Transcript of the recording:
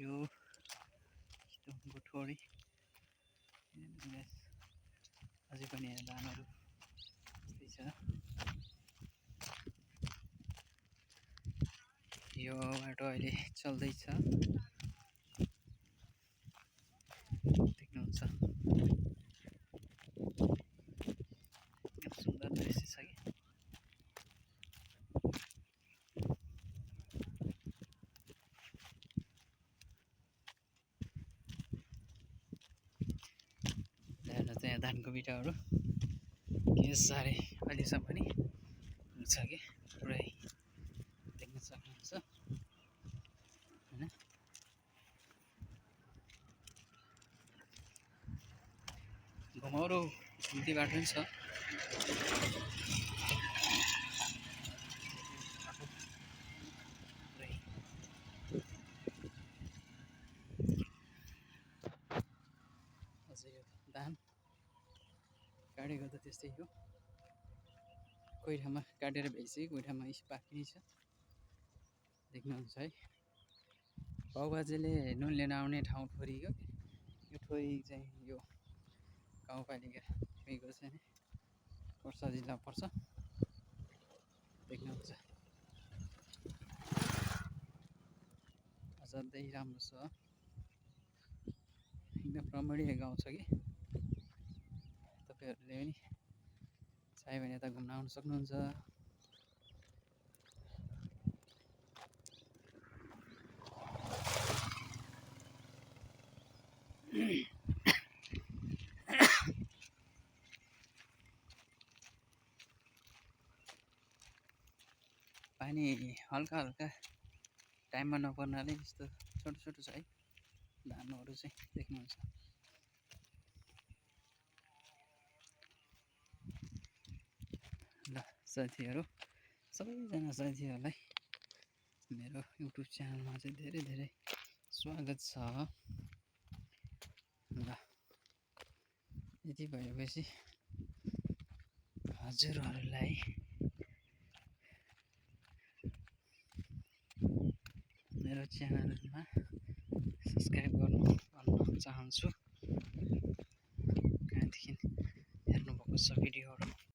यो गोठोरी अझै पनि यहाँ धानहरू छ। यो बाटो अहिले चल्दैछ, देख्नुहुन्छ सुन्दर दृश्य छ कि। यहाँ धानको बिटाहरू के साह्रै अहिलेसम्म पनि छ कि पुरै देख्न सक्नुहुन्छ हैन। घुमाउरो घुम्ती बाटो पनि छ। अझै यो धान काटेको त त्यस्तै हो, कोही ठाउँमा काटेर भइसक्यो, कोही ठाउँमा बाँकी नै छ, देख्नुहुन्छ है। बाउबाजेले नुन लिन आउने ठाउँ ठोरीको, यो ठोरी चाहिँ यो गाउँपालिका गएको छ नि, पर्सा जिल्ला पर्छ, देख्नुहुन्छ असाध्यै राम्रो छ, एकदम रमणीय गाउँ छ कि। तपाईँहरूले पनि चाह्यो भने यता घुम्न आउन सक्नुहुन्छ। पानी हल्का हल्का टाइममा नपर्नाले यस्तो छोटो छोटो छ है धानहरू चाहिँ, देख्नुहुन्छ। ल साथीहरू, सबैजना साथीहरूलाई मेरो युट्युब च्यानलमा चाहिँ धेरै धेरै स्वागत छ। ल यति भएपछि हजुरहरूलाई मेरो च्यानलमा सब्सक्राइब गर्नु भन्न चाहन्छु। कहाँदेखि हेर्नुभएको छ भिडियोहरू।